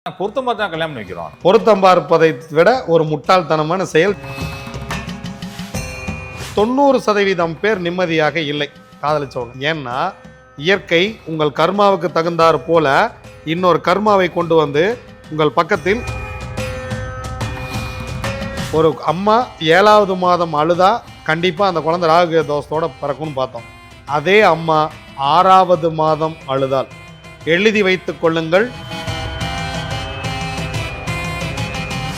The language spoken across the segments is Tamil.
பொருத்தமா தான் கல்யாணம் வைக்கிறோம். பொருத்தம் பார்ப்பதை விட ஒரு முட்டாள்தனமான செயல். 90% பேர் நிம்மதியாக இல்லை காதலிச்சவங்க. ஏன்னா இயற்கை உங்கள் கர்மாவுக்கு தகுந்தாற் போல இன்னொரு கர்மாவை கொண்டு வந்து உங்கள் பக்கத்தில். ஒரு அம்மா 7வது மாதம் அழுதா கண்டிப்பா அந்த குழந்தை ராகு தோஷத்தோட பிறக்கும்னு பார்த்தோம். அதே அம்மா 6வது மாதம் அழுதால் எழுதி வைத்துக் கொள்ளுங்கள்,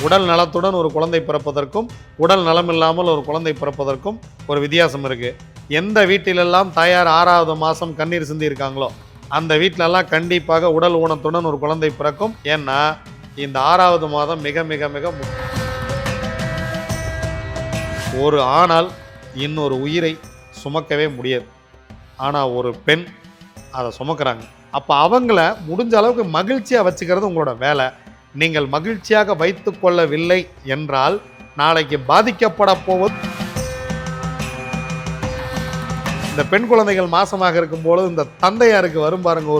உடல் நலத்துடன் ஒரு குழந்தை பிறப்பதற்கும் உடல் நலம் இல்லாமல் ஒரு குழந்தை பிறப்பதற்கும் ஒரு வித்தியாசம் இருக்கு. எந்த வீட்டிலெல்லாம் தாயார் 6வது மாதம் கண்ணீர் சிந்தி இருக்காங்களோ அந்த வீட்டிலெல்லாம் கண்டிப்பாக உடல் ஊனத்துடன் ஒரு குழந்தை பிறக்கும். ஏன்னா இந்த 6வது மாதம் மிக மிக மிக ஒரு ஆணால் இன்னொரு உயிரை சுமக்கவே முடியாது. ஆனால் ஒரு பெண் அதை சுமக்கிறாங்க. அப்போ அவங்கள முடிஞ்ச அளவுக்கு மகிழ்ச்சியாக வச்சுக்கிறது உங்களோட வேலை. நீங்கள் மகிழ்ச்சியாக வைத்து கொள்ளவில்லை என்றால் நாளைக்கு பாதிக்கப்பட போவது. இந்த பெண் குழந்தைகள் மாசமாக இருக்கும்போது இந்த தந்தையாருக்கு வரும் பாருங்க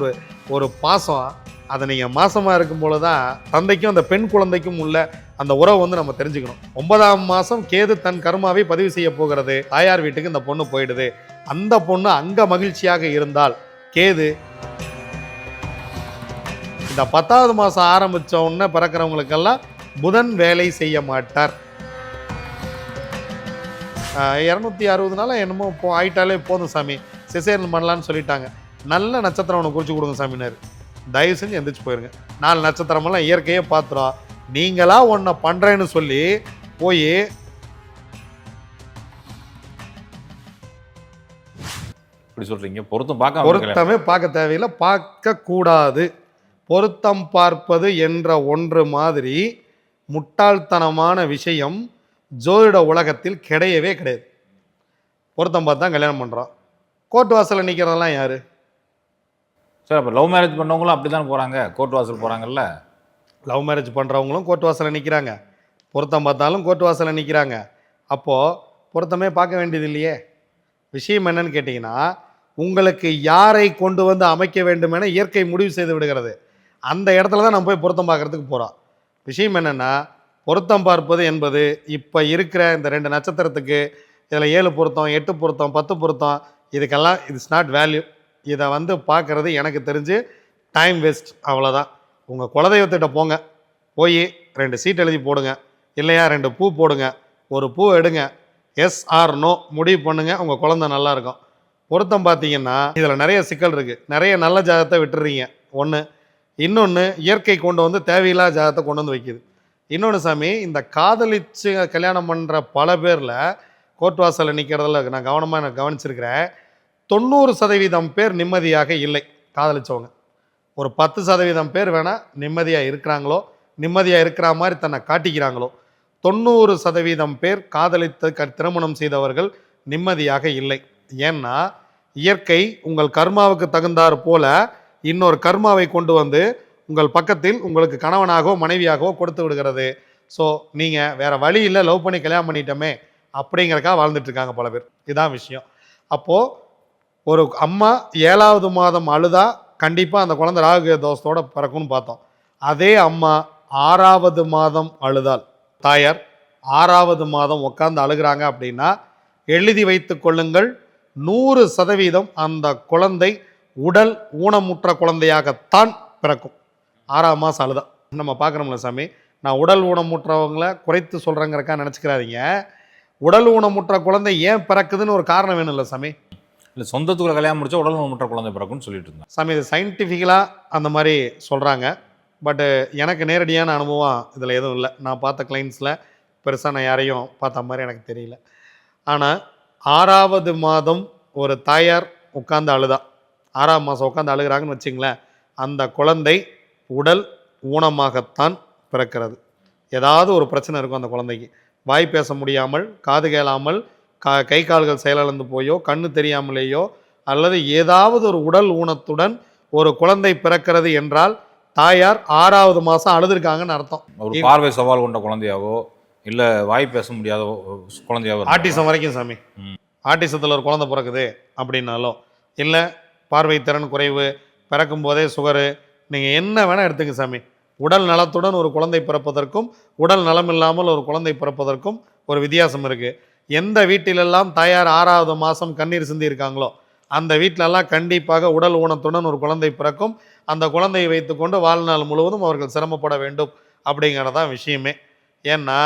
ஒரு பாசம். அதை நீங்கள் மாசமாக இருக்கும்போது தான் தந்தைக்கும் அந்த பெண் குழந்தைக்கும் உள்ள அந்த உறவு வந்து நம்ம தெரிஞ்சுக்கணும். 9ஆம் மாதம் கேது தன் கர்மாவை பதிவு செய்ய போகிறது. தாயார் வீட்டுக்கு இந்த பொண்ணு போயிடுது. அந்த பொண்ணு அங்க மகிழ்ச்சியாக இருந்தால் கேது இந்த 10வது மாதம் ஆரம்பித்த உடனே பிறக்கிறவங்களுக்கெல்லாம் புதன் வேலை செய்ய மாட்டார். 260 நாள் என்னமோ ஆயிட்டாலே போதும் சாமி, சிசேரியன் பண்ணலான்னு சொல்லிட்டாங்க. நல்ல நட்சத்திரம் ஒன்று குறிச்சு கொடுங்க சாமினார். தயவு செஞ்சு எந்திரிச்சு போயிருங்க. 4 நட்சத்திரமெல்லாம் இயற்கையே பார்த்துரும். நீங்களா ஒன்றை பண்ணுறேன்னு சொல்லி போய் இப்படி சொல்றீங்க. பொருத்தமே பார்க்க தேவையில்லை, பார்க்க கூடாது. பொருத்தம் பார்ப்பது என்ற ஒன்று மாதிரி முட்டாள்தனமான விஷயம் ஜோதிட உலகத்தில் கிடையவே கிடையாது. பொருத்தம் பார்த்தா கல்யாணம் பண்ணுறோம். கோர்ட் வாசலில் நிற்கிறதெல்லாம் யாரு சார்? அப்போ லவ் மேரேஜ் பண்ணவங்களும் அப்படி தானே போகிறாங்க, கோர்ட் வாசல் போகிறாங்கல்ல. லவ் மேரேஜ் பண்ணுறவங்களும் கோர்ட் வாசலில் நிற்கிறாங்க, பொருத்தம் பார்த்தாலும் கோர்ட் வாசலில் நிற்கிறாங்க. அப்போது பொருத்தமே பார்க்க வேண்டியது இல்லையே. விஷயம் என்னன்னு கேட்டிங்கன்னா, உங்களுக்கு யாரை கொண்டு வந்து அமைக்க வேண்டும் என இயற்கை முடிவு செய்து விடுகிறது. அந்த இடத்துல தான் நம்ம போய் பொருத்தம் பார்க்குறதுக்கு போகிறோம். விஷயம் என்னென்னா, பொருத்தம் பார்ப்பது என்பது இப்போ இருக்கிற இந்த 2 நட்சத்திரத்துக்கு இதில் 7 பொருத்தம் 8 பொருத்தம் 10 பொருத்தம் இதுக்கெல்லாம் இட்ஸ் நாட் வேல்யூ. இதை வந்து பார்க்குறது எனக்கு தெரிஞ்சு டைம் வேஸ்ட், அவ்வளோதான். உங்கள் குலதெய்வத்திட்ட போங்க, போய் 2 சீட் எழுதி போடுங்க, இல்லையா 2 பூ போடுங்க, ஒரு பூ எடுங்க, எஸ் ஆர் நோ முடிவு பண்ணுங்கள், உங்கள் குழந்தை நல்லாயிருக்கும். பொருத்தம் பார்த்தீங்கன்னா இதில் நிறைய சிக்கல் இருக்குது. நிறைய நல்ல ஜாதகத்தை விட்டுறீங்க ஒன்று. இன்னொன்று இயற்கை கொண்டு வந்து தேவையில்லா ஜாதகத்தை கொண்டு வந்து வைக்கிது. இன்னொன்று சாமி, இந்த காதலிச்சு கல்யாணம் பண்ணுற பல பேரில் கோர்ட் வாசலில் நிற்கிறதில் நான் கவனிச்சிருக்கிறேன். 90% பேர் நிம்மதியாக இல்லை காதலிச்சவங்க. ஒரு 10% பேர் வேணால் நிம்மதியாக இருக்கிறாங்களோ, நிம்மதியாக இருக்கிற மாதிரி தன்னை காட்டிக்கிறாங்களோ. 90% பேர் காதலித்து திருமணம் செய்தவர்கள் நிம்மதியாக இல்லை. ஏன்னா இயற்கை உங்கள் கர்மாவுக்கு தகுந்தாற் போல இன்னொரு கர்மாவை கொண்டு வந்து உங்கள் பக்கத்தில் உங்களுக்கு கணவனாகவோ மனைவியாகவோ கொடுத்து விடுகிறது. ஸோ நீங்கள் வேறு வழி இல்லை, லவ் பண்ணி கல்யாணம் பண்ணிட்டோமே அப்படிங்கிறக்காக வாழ்ந்துட்டுருக்காங்க பல பேர். இதுதான் விஷயம். அப்போது ஒரு அம்மா 7வது மாதம் அழுதா கண்டிப்பாக அந்த குழந்தை ராகு தோஷத்தோட பிறக்கும்னு பார்த்தோம். அதே அம்மா 6வது மாதம் அழுதால், தாயார் 6வது மாதம் உட்காந்து அழுகிறாங்க அப்படின்னா எழுதி வைத்து கொள்ளுங்கள், 100% அந்த குழந்தை உடல் ஊனமுற்ற குழந்தையாகத்தான் பிறக்கும். 6ஆம் மாதம் அழுதா நம்ம பார்க்குறோம்ல சாமி. நான் உடல் ஊனமுற்றவங்களை குறைத்து சொல்கிறேங்கிறக்கா நினச்சிக்கிறாதீங்க. உடல் ஊனமுற்ற குழந்தை ஏன் பிறக்குதுன்னு ஒரு காரணம் வேணும் இல்லை சாமி. இல்லை, சொந்தத்துக்குள்ள கல்யாணம் முடிச்சா உடல் ஊனமுற்ற குழந்தை பிறக்கும்னு சொல்லிட்டு இருந்தேன் சாமி. இது சயின்டிஃபிக்கலாக அந்த மாதிரி சொல்கிறாங்க. பட்டு எனக்கு நேரடியான அனுபவம் இதில் எதுவும் இல்லை. நான் பார்த்த கிளைண்ட்ஸில் பெருசாக நான் யாரையும் பார்த்த மாதிரி எனக்கு தெரியல. ஆனால் 6வது மாதம் ஒரு தாயார் உட்காந்து அழுதா, 6ஆம் மாதம் உட்காந்து அழுகிறாங்கன்னு வச்சிங்களேன், அந்த குழந்தை உடல் ஊனமாகத்தான் பிறக்கிறது. ஏதாவது ஒரு பிரச்சனை இருக்கும் அந்த குழந்தைக்கு. வாய் பேச முடியாமல், காது கேளாமல், கை கால்கள் செயலிழந்து போயோ, கண்ணு தெரியாமலேயோ, அல்லது ஏதாவது ஒரு உடல் ஊனத்துடன் ஒரு குழந்தை பிறக்கிறது என்றால் தாயார் 6வது மாதம் அழுதுருக்காங்கன்னு அர்த்தம். ஒரு பார்வை சவால் கொண்ட குழந்தையாவோ இல்லை வாய் பேச முடியாத குழந்தையாவோ, ஆட்டிசம் வரைக்கும் சாமி. ஆட்டிசத்தில் ஒரு குழந்தை பிறக்குது அப்படின்னாலும், இல்லை பார்வை திறன் குறைவு, பிறக்கும் போதே சுகரு, நீங்கள் என்ன வேணால் எடுத்துங்க சாமி. உடல் நலத்துடன் ஒரு குழந்தை பிறப்பதற்கும் உடல் நலம் இல்லாமல் ஒரு குழந்தை பிறப்பதற்கும் ஒரு வித்தியாசம் இருக்குது. எந்த வீட்டிலெல்லாம் தாயார் 6வது மாதம் கண்ணீர் சிந்தி இருக்காங்களோ அந்த வீட்டிலெல்லாம் கண்டிப்பாக உடல் ஊனத்துடன் ஒரு குழந்தை பிறக்கும். அந்த குழந்தையை வைத்துக்கொண்டு வாழ்நாள் முழுவதும் அவர்கள் சிரமப்பட வேண்டும் அப்படிங்கிறதான் விஷயமே. ஏன்னா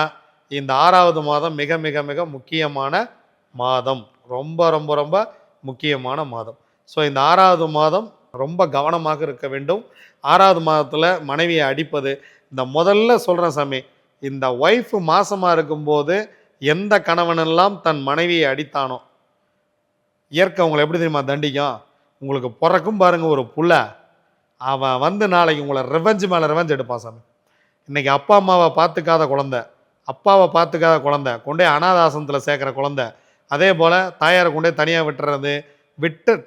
இந்த 6வது மாதம் மிக மிக மிக முக்கியமான மாதம், ரொம்ப ரொம்ப ரொம்ப முக்கியமான மாதம். ஸோ இந்த 6வது மாதம் ரொம்ப கவனமாக இருக்க வேண்டும். 6வது மாதத்தில் மனைவியை அடிப்பது, இந்த முதல்ல சொல்கிறேன் சாமி, இந்த ஒய்ஃப் மாசமாக இருக்கும்போது எந்த கணவனெல்லாம் தன் மனைவியை அடித்தானோ இயற்கை உங்களை எப்படி தெரியுமா தண்டிக்கும்? உங்களுக்கு பிறக்கும் பாருங்க ஒரு புள்ள, அவன் வந்து நாளைக்கு உங்களை ரிவெஞ்சு மேலே ரிவெஞ்ச் எடுப்பான் சாமி. இன்றைக்கி அப்பா அம்மாவை பார்த்துக்காத குழந்தை, அப்பாவை பார்த்துக்காத குழந்தை, கொண்டே அனாதாசனத்தில் சேர்க்குற குழந்தை, அதே போல் தாயாரை கொண்டே தனியாக விட்டுறது,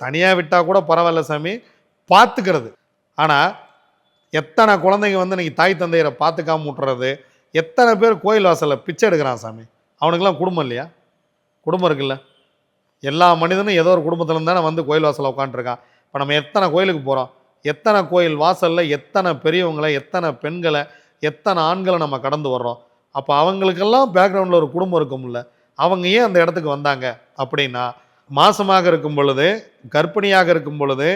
தனியாக விட்டால் கூட பரவாயில்ல சாமி, பார்த்துக்கிறது. ஆனால் எத்தனை குழந்தைங்க வந்து இன்றைக்கி தாய் தந்தையரை பார்த்துக்காம விட்டுறது, எத்தனை பேர் கோயில் வாசலில் பிச்சை எடுக்கிறான் சாமி. அவனுக்கெல்லாம் குடும்பம் இல்லையா? குடும்பம் இருக்குல்ல. எல்லா மனிதனும் ஏதோ ஒரு குடும்பத்துலேருந்து தானே வந்து கோயில் வாசலில் உட்காந்துருக்கான். இப்போ நம்ம எத்தனை கோயிலுக்கு போகிறோம், எத்தனை கோயில் வாசலில் எத்தனை பெரியவங்களை, எத்தனை பெண்களை, எத்தனை ஆண்களை நம்ம கடந்து வர்றோம். அப்போ அவங்களுக்கெல்லாம் பேக்ரவுண்டில் ஒரு குடும்பம் இருக்கும்ல, அவங்க ஏன் அந்த இடத்துக்கு வந்தாங்க அப்படின்னா, மாசமாக இருக்கும் பொழுது, கர்ப்பிணியாக இருக்கும் பொழுது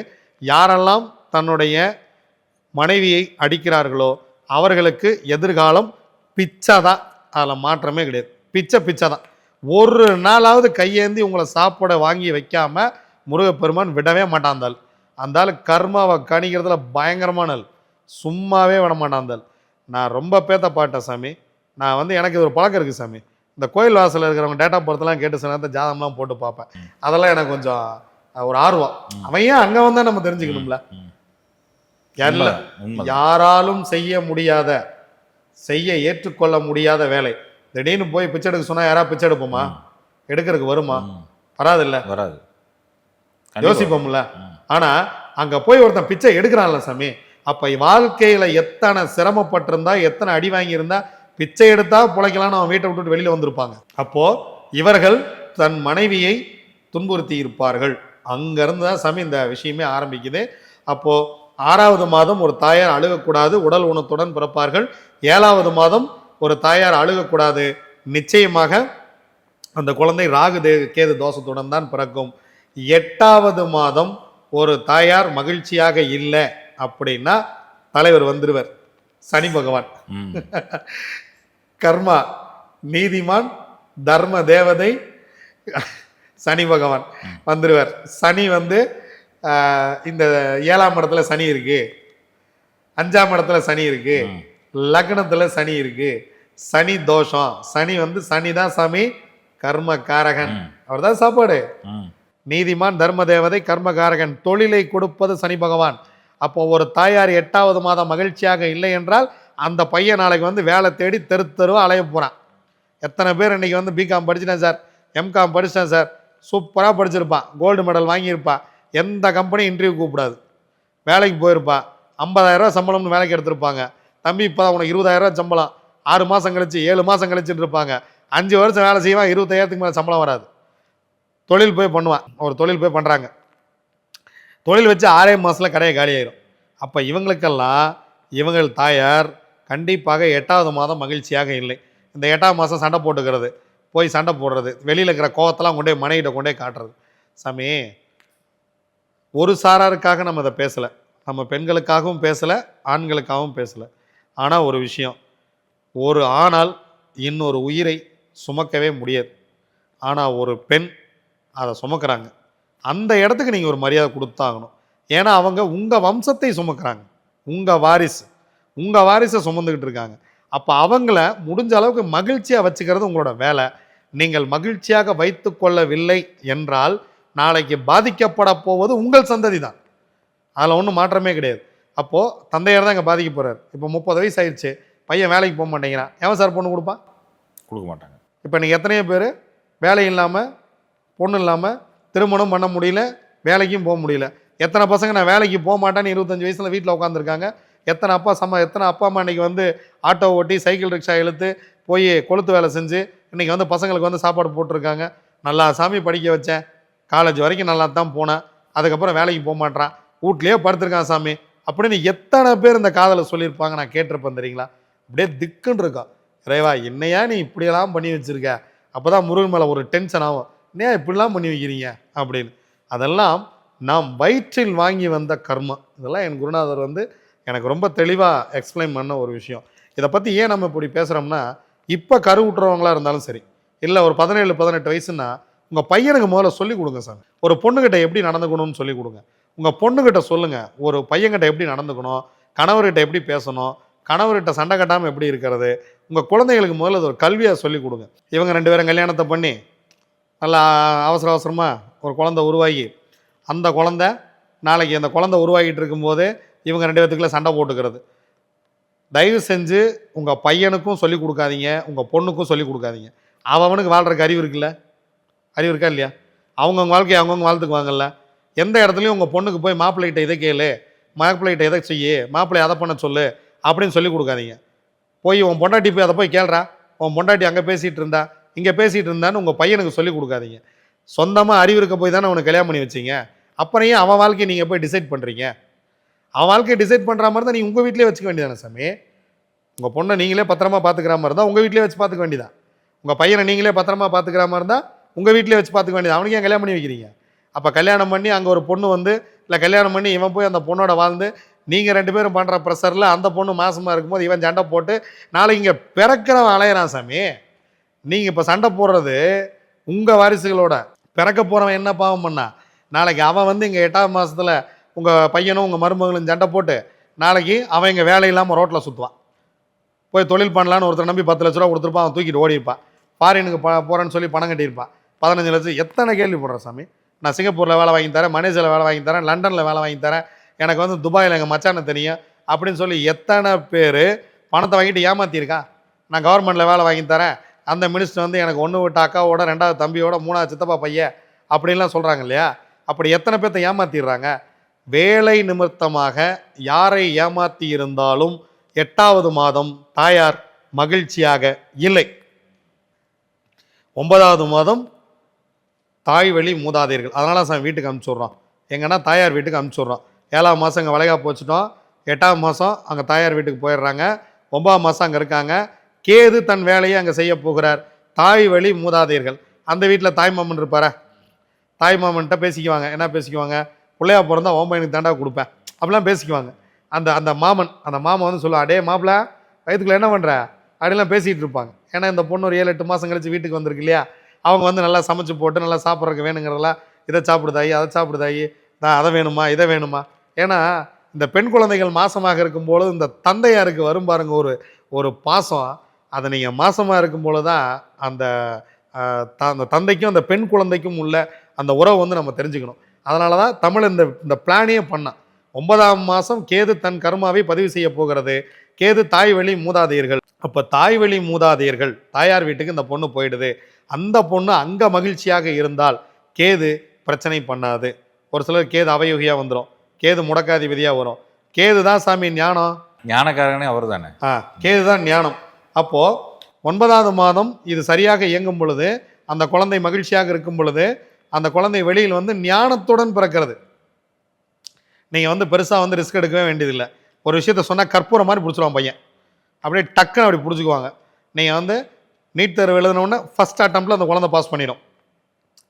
யாரெல்லாம் தன்னுடைய மனைவியை அடிக்கிறார்களோ அவர்களுக்கு எதிர்காலம் பிச்சை தான். அதில் மாற்றமே கிடையாது. பிச்சை தான். ஒரு நாளாவது கையேந்தி உங்களை சாப்பிட வாங்கி வைக்காம முருகப்பெருமான் விடவே மாட்டாந்தாள். அந்த கர்மாவை கணிக்கிறதுல பயங்கரமான ஆள், சும்மாவே விட மாட்டாந்தாள். நான் ரொம்ப பேத்த பாட்டேன் சாமி. நான் வந்து எனக்கு ஒரு பழக்கம் இருக்குது சாமி, இந்த கோயில் வாசலில் இருக்கிறவங்க டேட்டா பொறுத்தெல்லாம் கேட்டு சில நேரத்தை ஜாதகம்லாம் போட்டு பார்ப்பேன். அதெல்லாம் எனக்கு கொஞ்சம் ஒரு ஆர்வம். அவன் ஏன் அங்கே வந்தால் நம்ம தெரிஞ்சுக்கணும்ல. யாராலும் செய்ய முடியாத, செய்ய ஏற்றுக்கொள்ள முடியாத வேலை. திடீர்னு போய் பிச்சை எடுக்க சொன்னால் யாராவது பிச்சை எடுப்போமா? எடுக்கிறதுக்கு வருமா? வராதுல்ல, வராது, யோசிப்போம்ல. ஆனால் அங்கே போய் ஒருத்தன் பிச்சை எடுக்கிறான்ல சாமி, அப்போ வாழ்க்கையில் எத்தனை சிரமப்பட்டிருந்தா, எத்தனை அடி வாங்கியிருந்தா, பிச்சை எடுத்தா பிழைக்கலான்னு அவன் வீட்டை விட்டுட்டு வெளியில் வந்திருப்பாங்க. அப்போது இவர்கள் தன் மனைவியை துன்புறுத்தி இருப்பார்கள். அங்கேருந்து தான் சாமி இந்த விஷயமே ஆரம்பிக்குது. அப்போது 6வது மாதம் ஒரு தாயார் அழுகக்கூடாது, உடல் ஊனத்துடன் பிறப்பார்கள். 7வது மாதம் ஒரு தாயார் அழுகக்கூடாது, நிச்சயமாக அந்த குழந்தை ராகு கேது தோஷத்துடன் தான் பிறக்கும். 8வது மாதம் ஒரு தாயார் மகிழ்ச்சியாக இல்லை அப்படின்னா தலைவர் வந்துடுவர், சனி பகவான். கர்மா நீதிமான் தர்ம தேவதை சனி பகவான் வந்துடுவார். சனி வந்து இந்த 7ஆம் இடத்துல சனி இருக்கு, 5ஆம் இடத்துல சனி இருக்கு, லக்னத்துல சனி இருக்கு, சனி தோஷம். சனி வந்து சனி தான் சாமி கர்ம காரகன், அவர் தான் சாப்பாடு. நீதிமான் தர்ம தேவதை கர்ம காரகன், தொழிலை கொடுப்பது சனி பகவான். அப்போ ஒரு தாயார் 8வது மாதம் மகிழ்ச்சியாக இல்லை என்றால் அந்த பையன் நாளைக்கு வந்து வேலை தேடி தெருவா அலைய போகிறான். எத்தனை பேர் இன்றைக்கி வந்து பிகாம் படிச்சிட்டேன் சார், எம்காம் படிச்சிட்டேன் சார், சூப்பராக படிச்சிருப்பான், கோல்டு மெடல் வாங்கியிருப்பான், எந்த கம்பெனி இன்டர்வியூ கூப்பிடாது, வேலைக்கு போயிருப்பான், 50,000 சம்பளம்னு வேலைக்கு எடுத்திருப்பாங்க. தம்பி இப்போ தான் உனக்கு 20,000 சம்பளம், 6 மாதம் கழிச்சு 7 மாதம் கழிச்சுட்டு இருப்பாங்க. 5 வருஷம் வேலை செய்வான், 25,000க்கு மேலே சம்பளம் வராது. தொழில் போய் பண்ணுவான், ஒரு தொழில் போய் பண்ணுறாங்க, தொழில் வச்சு 6 மாதத்தில் கடையை காலியாயிரும். அப்போ இவங்களுக்கெல்லாம் இவங்கள் தாயார் கண்டிப்பாக 8வது மாதம் மகிழ்ச்சியாக இல்லை. இந்த 8ஆம் மாதம் சண்டை போட்டுக்கிறது, போய் சண்டை போடுறது, வெளியில் இருக்கிற கோவத்தெல்லாம் கொண்டே மனைவிட்ட கொண்டே காட்டுறது. சாமி, ஒரு சாராருக்காக நம்ம இதை பேசலை, நம்ம பெண்களுக்காகவும் பேசலை, ஆண்களுக்காகவும் பேசலை. ஆனால் ஒரு விஷயம், ஒரு ஆணால் இன்னொரு உயிரை சுமக்கவே முடியாது. ஆனால் ஒரு பெண் அதை சுமக்கிறாங்க. அந்த இடத்துக்கு நீங்கள் ஒரு மரியாதை கொடுத்தாகணும். ஏன்னா அவங்க உங்கள் வம்சத்தை சுமக்கிறாங்க, உங்கள் வாரிசை சுமந்துக்கிட்டு இருக்காங்க. அப்போ அவங்கள முடிஞ்ச அளவுக்கு மகிழ்ச்சியாக வச்சுக்கிறது உங்களோட வேலை. நீங்கள் மகிழ்ச்சியாக வைத்து கொள்ளவில்லை என்றால் நாளைக்கு பாதிக்கப்பட போவது உங்கள் சந்ததி தான், அதில் ஒன்றும் மாற்றமே கிடையாது. அப்போது தந்தையார் தான் இங்கே பாதிக்க போகிறார். இப்போ 30 வயசு ஆயிடுச்சு, பையன் வேலைக்கு போக மாட்டேங்கிறான், எவன் சார் பொண்ணு கொடுப்பான்? கொடுக்க மாட்டாங்க. இப்போ நீங்கள் எத்தனையோ பேர் வேலை இல்லாமல், பொண்ணு இல்லாமல், திருமணம் பண்ண முடியல, வேலைக்கும் போக முடியல. எத்தனை பசங்க நான் வேலைக்கு போக மாட்டேன்னு 25 வயசில் வீட்டில் உட்காந்துருக்காங்க. எத்தனை அப்பா அம்மா இன்றைக்கி வந்து ஆட்டோ ஓட்டி சைக்கிள் ரிக்ஷா இழுத்து போய் கொளுத்து வேலை செஞ்சு இன்றைக்கி வந்து பசங்களுக்கு வந்து சாப்பாடு போட்டிருக்காங்க. நல்லா சாமி படிக்க வச்சேன், காலேஜ் வரைக்கும் நல்லா தான் போனேன், அதுக்கப்புறம் வேலைக்கு போக மாட்டேறான், வீட்லேயே படுத்துருக்கான் சாமி அப்படின்னு எத்தனை பேர் இந்த காதலை சொல்லியிருப்பாங்க, நான் கேட்டிருப்பேன் தெரியுங்களா? அப்படியே திக்குன்னு இருக்கும். இறைவா என்னையா நீ இப்படியெல்லாம் பண்ணி வச்சிருக்க, அப்போ தான் முருகன் மேலே ஒரு டென்ஷன் ஆகும், ஏன் இப்படிலாம் பண்ணி வைக்கிறீங்க அப்படின்னு. அதெல்லாம் நாம் வயிற்றில் வாங்கி வந்த கர்மம். இதெல்லாம் என் குருநாதர் வந்து எனக்கு ரொம்ப தெளிவாக எக்ஸ்பிளைன் பண்ண ஒரு விஷயம். இதை பற்றி ஏன் நம்ம இப்படி பேசுகிறோம்னா, இப்போ கருவுட்டுறவங்களா இருந்தாலும் சரி, இல்லை ஒரு 17-18 வயசுன்னா உங்கள் பையனுக்கு முதல்ல சொல்லிக் கொடுங்க சார். ஒரு பொண்ணுக்கிட்ட எப்படி நடந்துக்கணும்னு சொல்லிக் கொடுங்க. உங்கள் பொண்ணுக்கிட்ட சொல்லுங்கள், ஒரு பையன்கிட்ட எப்படி நடந்துக்கணும், கணவர்கிட்ட எப்படி பேசணும், கணவர்கிட்ட சண்டை கட்டாமல் எப்படி இருக்கிறது. உங்கள் குழந்தைகளுக்கு முதல்ல அது ஒரு கல்வியாக சொல்லிக் கொடுங்க. இவங்க 2 பேரும் கல்யாணத்தை பண்ணி நல்லா அவசர அவசரமாக ஒரு குழந்தை உருவாகி, அந்த குழந்தை நாளைக்கு அந்த குழந்தை உருவாகிட்டு இருக்கும்போது இவங்க 2 பேத்துக்குள்ளே சண்டை போட்டுக்கிறது. தயவு செஞ்சு உங்கள் பையனுக்கும் சொல்லிக் கொடுக்காதீங்க, உங்கள் பொண்ணுக்கும் சொல்லிக் கொடுக்காதீங்க. அவனுக்கு வாழ்கிறதுக்கு அறிவு இருக்குல்ல, அறிவு இருக்கா இல்லையா? அவங்கவுங்க வாழ்க்கையை அவங்கவுங்க வாழ்த்துக்குவாங்கல்ல. எந்த இடத்துலையும் உங்கள் பொண்ணுக்கு போய் மாப்பிள்ளைகிட்ட இதை கேளு, மாப்பிள்ளைகிட்ட எதை செய்யு, மாப்பிள்ளை அதை பண்ண சொல்லு அப்படின்னு சொல்லிக் கொடுக்காதீங்க. போய் உன் பொண்டாட்டி போய் அதை போய் கேள்றா, உன் பொண்டாட்டி அங்கே பேசிகிட்டு இருந்தா இங்கே பேசிகிட்டு இருந்தான்னு உங்கள் பையனுக்கு சொல்லிக் கொடுக்காதீங்க. சொந்தமாக அறிவு இருக்க போய் தானே அவனுக்கு கல்யாணம் பண்ணி வச்சிங்க. அப்புறம் ஏன் அவன் வாழ்க்கையை நீங்கள் போய் டிசைட் பண்ணுறீங்க? அவன் வாழ்க்கையை டிசைட் பண்ணுற மாதிரி தான் நீங்கள் உங்கள் வீட்டிலே வச்சுக்க வேண்டியதானே சாமி. உங்கள் பொண்ணை நீங்களே பத்திரமா பார்த்துக்கிற மாதிரி இருந்தால் உங்கள் வீட்டிலே வச்சு பார்த்துக்க வேண்டியதான். உங்கள் பையனை நீங்களே பத்திரமா பார்த்துக்கிற மாதிரி இருந்தால் உங்கள் வீட்டிலே வச்சு பார்த்துக்க வேண்டியது. அவனுக்கு ஏன் கல்யாணம் பண்ணி வைக்கிறீங்க? அப்போ கல்யாணம் பண்ணி அங்கே ஒரு பொண்ணு வந்து, இல்லை கல்யாணம் பண்ணி இவன் போய் அந்த பொண்ணோட வாழ்ந்து, நீங்கள் 2 பேரும் பண்ணுற ப்ரெஷரில் அந்த பொண்ணு மாசமாக இருக்கும்போது இவன் சண்டை போட்டு நாளைக்கு இங்கே பிறக்கிறவன் அலையிறான் சாமி. நீங்கள் இப்போ சண்டை போடுறது உங்கள் வாரிசுகளோட. பிறக்க போகிறவன் என்ன பாவம் பண்ணா? நாளைக்கு அவன் வந்து இங்கே 8ஆம் மாதத்தில் உங்கள் பையனும் உங்கள் மருமகளும் சண்டை போட்டு நாளைக்கு அவன் இங்கே வேலை இல்லாமல் ரோட்டில் சுற்றுவான். போய் தொழில் பண்ணலான்னு ஒருத்தர் நம்பி 10 லட்ச ரூபா கொடுத்துருப்பான், அவன் தூக்கிட்டு ஓடிப்பான். ஃபாரினுக்கு போகிறேன்னு சொல்லி பணம் கட்டியிருப்பான். 15 லட்சம். எத்தனை கேள்வி போடுறேன் சாமி. நான் சிங்கப்பூரில் வேலை வாங்கி தரேன், மலேசியாவில் வேலை வாங்கி தரேன், லண்டனில் வேலை வாங்கி தரேன், எனக்கு வந்து துபாயில் எங்கள் மச்சானை தெரியும் அப்படின்னு சொல்லி எத்தனை பேர் பணத்தை வாங்கிட்டு ஏமாற்றிருக்கா. நான் கவர்மெண்ட்டில் வேலை வாங்கி தரேன், அந்த மினிஸ்டர் வந்து எனக்கு 1 விட்ட அக்காவோட 2வது தம்பியோட 3வது சித்தப்பா பையன் அப்படின்லாம் சொல்கிறாங்க இல்லையா. அப்படி எத்தனை பேர்த்தை ஏமாற்றிடுறாங்க. வேலை நிமித்தமாக யாரை ஏமாற்றி இருந்தாலும் 8வது மாதம் தாயார் மகிழ்ச்சியாக இல்லை. 9வது மாதம் தாய் வழி மூதாதையர்கள். அதனால சார் வீட்டுக்கு அனுப்பிச்சுட்றோம். எங்கன்னா தாயார் வீட்டுக்கு அனுப்பிச்சுட்றோம். 7ஆம் மாதம் இங்கே வளைகாப்பு வச்சுட்டோம், 8ஆம் மாதம் அங்கே தாயார் வீட்டுக்கு போயிடுறாங்க, 9ஆம் மாதம் அங்கே இருக்காங்க. கேது தன் வேலையை அங்கே செய்ய போகிறார். தாய் வழி மூதாதையர்கள். அந்த வீட்டில் தாய் மாமன் இருப்பாரா? தாய் மாமன்கிட்ட பேசிக்குவாங்க. என்ன பேசிக்குவாங்க? பிள்ளையா பிறந்தா ஓம் பையனுக்கு தாண்டா கொடுப்பேன் அப்படிலாம் பேசிக்குவாங்க. அந்த மாமன் வந்து சொல்லுவான், அடே மாப்பிள்ள வயிற்றுக்குள்ள என்ன பண்ணுற அப்படிலாம் பேசிகிட்டு இருப்பாங்க. ஏன்னா இந்த பொண்ணு ஒரு 7-8 மாதம் கழிச்சு வீட்டுக்கு வந்திருக்கு இல்லையா. அவங்க வந்து நல்லா சமைச்சு போட்டு நல்லா சாப்பிட்றதுக்கு வேணுங்கிறதெல்லாம், இதை சாப்பிடுதாயி அதை சாப்பிடுதாயி, நான் அதை வேணுமா இதை வேணுமா. ஏன்னா இந்த பெண் குழந்தைகள் மாசமாக இருக்கும்போது இந்த தந்தையாருக்கு வரும் பாருங்க ஒரு பாசம். அதை நீங்கள் மாசமாக இருக்கும்போது தான் அந்த தந்தைக்கும் அந்த பெண் குழந்தைக்கும் உள்ள அந்த உறவை வந்து நம்ம தெரிஞ்சுக்கணும். அதனால தான் தமிழ் இந்த பிளானே பண்ணான். 9ஆம் மாதம் கேது தன் கர்மாவை பதிவு செய்ய போகிறது. கேது தாய் வழி மூதாதையர்கள். அப்போ தாய் வழி மூதாதையர்கள் தாயார் வீட்டுக்கு இந்த பொண்ணு போயிடுது. அந்த பொண்ணு அங்கே மகிழ்ச்சியாக இருந்தால் கேது பிரச்சனை பண்ணாது. ஒரு சிலர் கேது அவயோகியாக வந்துடும், கேது முடக்காதிபதியாக வரும். கேது தான் சாமி ஞானம், ஞானக்காரனே அவர் தானே. கேது தான் ஞானம். அப்போது 9வது மாதம் இது சரியாக இயங்கும் பொழுது, அந்த குழந்தை மகிழ்ச்சியாக இருக்கும் பொழுது, அந்த குழந்தை வெளியில் வந்து ஞானத்துடன் பிறக்கிறது. நீங்கள் வந்து பெருசாக வந்து ரிஸ்க் எடுக்கவே வேண்டியதில்லை. ஒரு விஷயத்த சொன்னால் கற்பூரம் மாதிரி பிடிச்சிருவான் பையன், அப்படியே டக்குன்னு அப்படி பிடிச்சிக்குவாங்க. நீங்கள் வந்து நீட் தேர்வு எழுதினோடனே ஃபஸ்ட் அட்டம்ப்டில் அந்த குழந்தை பாஸ் பண்ணிடும்.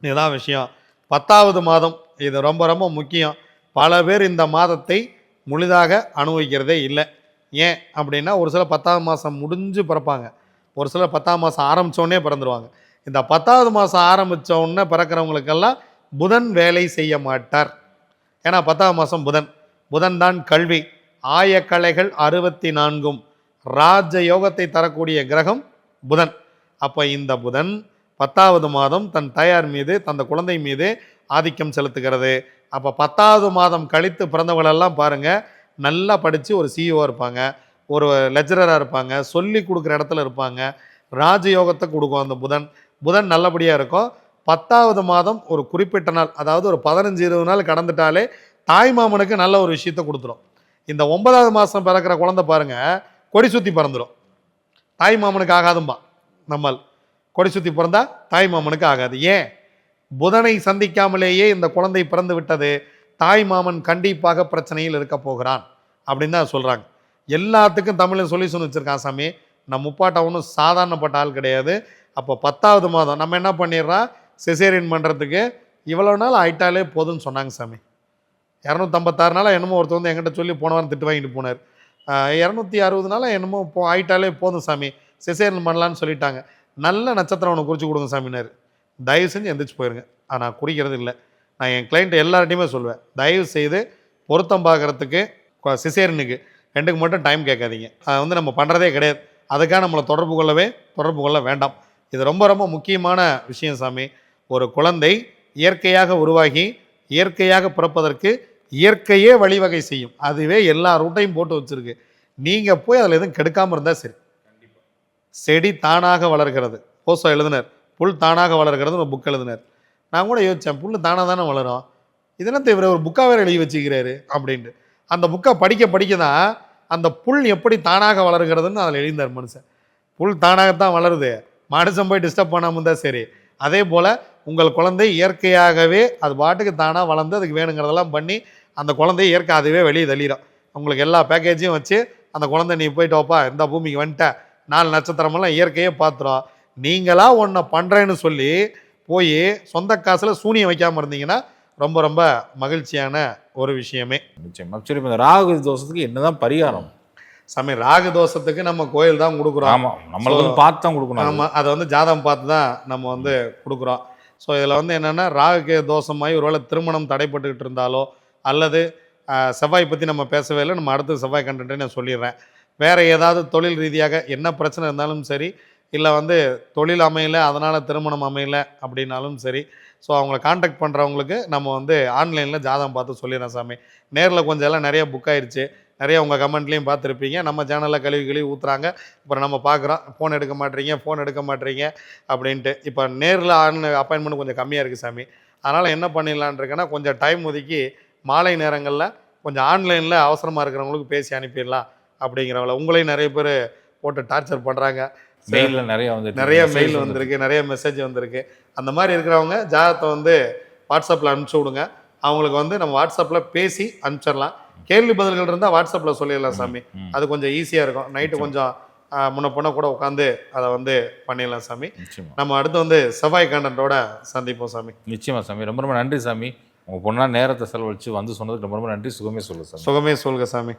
இதுதான் விஷயம். 10வது மாதம் இது ரொம்ப ரொம்ப முக்கியம். பல பேர் இந்த மாதத்தை முழுதாக அனுபவிக்கிறதே இல்லை. ஏன் அப்படின்னா, ஒரு சில 10ஆம் மாதம் முடிஞ்சு பிறப்பாங்க, ஒரு சிலர் 10ஆம் மாதம் ஆரம்பித்தோடனே பிறந்துருவாங்க. இந்த 10வது மாதம் ஆரம்பித்த உடனே பிறக்கிறவங்களுக்கெல்லாம் புதன் வேலை செய்ய மாட்டார். ஏன்னா 10ஆம் மாதம் புதன் தான் கல்வி. ஆயக்கலைகள் 64ம் ராஜ யோகத்தை தரக்கூடிய கிரகம் புதன். அப்போ இந்த புதன் 10வது மாதம் தன் தாயார் மீது தந்த குழந்தை மீது ஆதிக்கம் செலுத்துகிறது. அப்போ 10வது மாதம் கழித்து பிறந்தவங்களெல்லாம் பாருங்கள், நல்லா படித்து ஒரு சிஇஓ இருப்பாங்க, ஒரு லெக்சரராக இருப்பாங்க, சொல்லி கொடுக்குற இடத்துல இருப்பாங்க. ராஜயோகத்தை கொடுக்கும் அந்த புதன் நல்லபடியாக இருக்கும். 10வது மாதம் ஒரு குறிப்பிட்ட நாள், அதாவது ஒரு 15-20 நாள் கடந்துட்டாலே தாய் மாமனுக்கு நல்ல ஒரு விஷயத்தை கொடுத்துரும். இந்த 9வது மாதம் பிறக்கிற குழந்தை பாருங்கள், கொடி சுற்றி பிறந்துடும். தாய் மாமனுக்கு ஆகாதும்பா. நம்மால் கொடி சுற்றி பிறந்தா தாய் மாமனுக்கு ஆகாது. ஏன்? புதனை சந்திக்காமலேயே இந்த குழந்தை பிறந்து விட்டது. தாய் மாமன் கண்டிப்பாக பிரச்சனையில் இருக்க போகிறான். அப்படின்னு தான் சொல்கிறாங்க. எல்லாத்துக்கும் தமிழில் சொல்யூஷன் வச்சுருக்கான் சாமி. நான் முப்பாட்டை ஒன்றும் சாதாரணப்பட்ட ஆள் கிடையாது. அப்போ 10வது மாதம் நம்ம என்ன பண்ணிடுறோம், சிசேரியன் பண்ணுறதுக்கு இவ்வளோ நாள் ஆயிட்டாலே போதும்னு சொன்னாங்க சாமி. 256 நாளாக என்னமோ ஒருத்தர் வந்து என்கிட்ட சொல்லி போன வாரம் திட்டு வாங்கிட்டு போனார். 260 நாளாக என்னமோ ஆயிட்டாலே போதும் சாமி, சிசேரியன் பண்ணலான்னு சொல்லிட்டாங்க. நல்ல நட்சத்திரம் ஒன்று குறித்து கொடுங்க சாமினார். தயவு செஞ்சு எந்திரிச்சு போயிருங்க. நான் குறிக்கிறது இல்லை. நான் என் கிளைண்ட் எல்லார்ட்டையுமே சொல்லுவேன், தயவு செய்து பொருத்தம் பார்க்குறதுக்கு சிசேரியனுக்கு 2க்கு மட்டும் டைம் கேட்காதீங்க. அதை வந்து நம்ம பண்ணுறதே கிடையாது. அதுக்காக நம்மளை தொடர்பு கொள்ள வேண்டாம். இது ரொம்ப ரொம்ப முக்கியமான விஷயம் சாமி. ஒரு குழந்தை இயற்கையாக உருவாகி இயற்கையாக பிறப்பதற்கு இயற்கையே வழிவகை செய்யும். அதுவே எல்லா ரூட்டையும் போட்டு வச்சுருக்கு. நீங்கள் போய் அதில் எதுவும் கெடுக்காமல் இருந்தால் சரி. செடி தானாக வளர்கிறது, ஓசோ எழுதினார். புல் தானாக வளர்கிறது ஒரு புக் எழுதினார். நான் கூட யோசித்தேன், புல் தானாக தானே வளரும், இதெல்லாம் இவர் ஒரு புக்காக வேறு எழுதி வச்சுக்கிறாரு அப்படின்ட்டு. அந்த புக்கை படிக்க தான் அந்த புல் எப்படி தானாக வளர்கிறதுன்னு அதில் எழுந்தார் மனுஷன். புல் தானாகத்தான் வளருது, மனுஷன் போய் டிஸ்டர்ப் பண்ணாமல் இருந்தால் சரி. அதே போல் உங்கள் குழந்தை இயற்கையாகவே அது பாட்டுக்கு தானாக வளர்ந்து அதுக்கு வேணுங்கிறதெல்லாம் பண்ணி அந்த குழந்தை இயற்கை அதுவே வெளியே தள்ளிடும். உங்களுக்கு எல்லா பேக்கேஜையும் வச்சு அந்த குழந்தை நீ போயிட்டு வாப்பா, இந்த பூமிக்கு வந்துட்ட, 4 நட்சத்திரமெல்லாம் இயற்கையே பார்த்துரும். நீங்களா ஒன்றை பண்ணுறேன்னு சொல்லி போய் சொந்த காசில் சூனியம் வைக்காமல் இருந்தீங்கன்னா ரொம்ப ரொம்ப மகிழ்ச்சியான ஒரு விஷயமே. நிச்சயமா. சரி, இப்போ இந்த ராகு தோஷத்துக்கு என்னதான் பரிகாரம் சாமி? ராகு தோஷத்துக்கு நம்ம கோயில் தான் கொடுக்குறோம். ஆமாம், நம்மளுக்கு பார்த்து தான் கொடுக்கணும். ஆமாம், அதை வந்து ஜாதகம் பார்த்து தான் நம்ம வந்து கொடுக்குறோம். ஸோ இதில் வந்து என்னென்னா, ராகுக்கு தோஷமாகி ஒருவேளை திருமணம் தடைப்பட்டுக்கிட்டு இருந்தாலோ அல்லது செவ்வாய் பற்றி நம்ம பேசவே இல்லை, நம்ம அடுத்து செவ்வாய் கண்டென்ட்டே நான் சொல்லிடுறேன். வேறு ஏதாவது தொழில் ரீதியாக என்ன பிரச்சனை இருந்தாலும் சரி, இல்லை வந்து தொழில் அமையலை அதனால் திருமணம் அமையலை அப்படின்னாலும் சரி, ஸோ அவங்கள காண்டாக்ட் பண்ணுறவங்களுக்கு நம்ம வந்து ஆன்லைனில் ஜாதகம் பார்த்து சொல்லிடுறேன் சாமி. நேரில் கொஞ்சம் எல்லாம் நிறைய புக் ஆயிடுச்சு, நிறைய உங்கள் கமெண்ட்லேயும் பார்த்துருப்பீங்க. நம்ம சேனலில் கழுவி ஊற்றுறாங்க, அப்புறம் நம்ம பார்க்குறோம், ஃபோன் எடுக்க மாட்டேறீங்க அப்படின்ட்டு. இப்போ நேரில் அப்பாயின்மெண்ட் கொஞ்சம் கம்மியாக இருக்குது சாமி. அதனால் என்ன பண்ணிடலான் இருக்கேன்னா, கொஞ்சம் டைம் ஒதுக்கி மாலை நேரங்களில் கொஞ்சம் ஆன்லைனில் அவசரமாக இருக்கிறவங்களுக்கு பேசி அனுப்பிடலாம் அப்படிங்கிறவங்கள. உங்களையும் நிறைய பேர் போட்டு டார்ச்சர் பண்ணுறாங்க. மெயிலில் நிறைய மெயில் வந்திருக்கு, நிறைய மெசேஜ் வந்திருக்கு. அந்த மாதிரி இருக்கிறவங்க ஜாதகத்தை வந்து வாட்ஸ்அப்பில் அனுப்பிச்சி விடுங்க. அவங்களுக்கு வந்து நம்ம வாட்ஸ்அப்பில் பேசி அனுப்பிச்சிடலாம். கேள்வி பதில்கள் இருந்தால் வாட்ஸ்அப்பில் சொல்லிடலாம் சாமி. அது கொஞ்சம் ஈஸியாக இருக்கும். நைட்டு கொஞ்சம் முன்ன பொண்ணை கூட உட்காந்து அதை வந்து பண்ணிடலாம் சாமி. நம்ம அடுத்து வந்து செவ்வாய் கண்டென்ட்டோட சந்திப்போம் சாமி. நிச்சயமா சாமி. ரொம்ப ரொம்ப நன்றி சாமி. உங்கள் பொண்ணா நேரத்தை செலவழித்து வந்து சொன்னதுக்கு ரொம்ப ரொம்ப நன்றி. சுகமே சொல்லுங்க சாமி.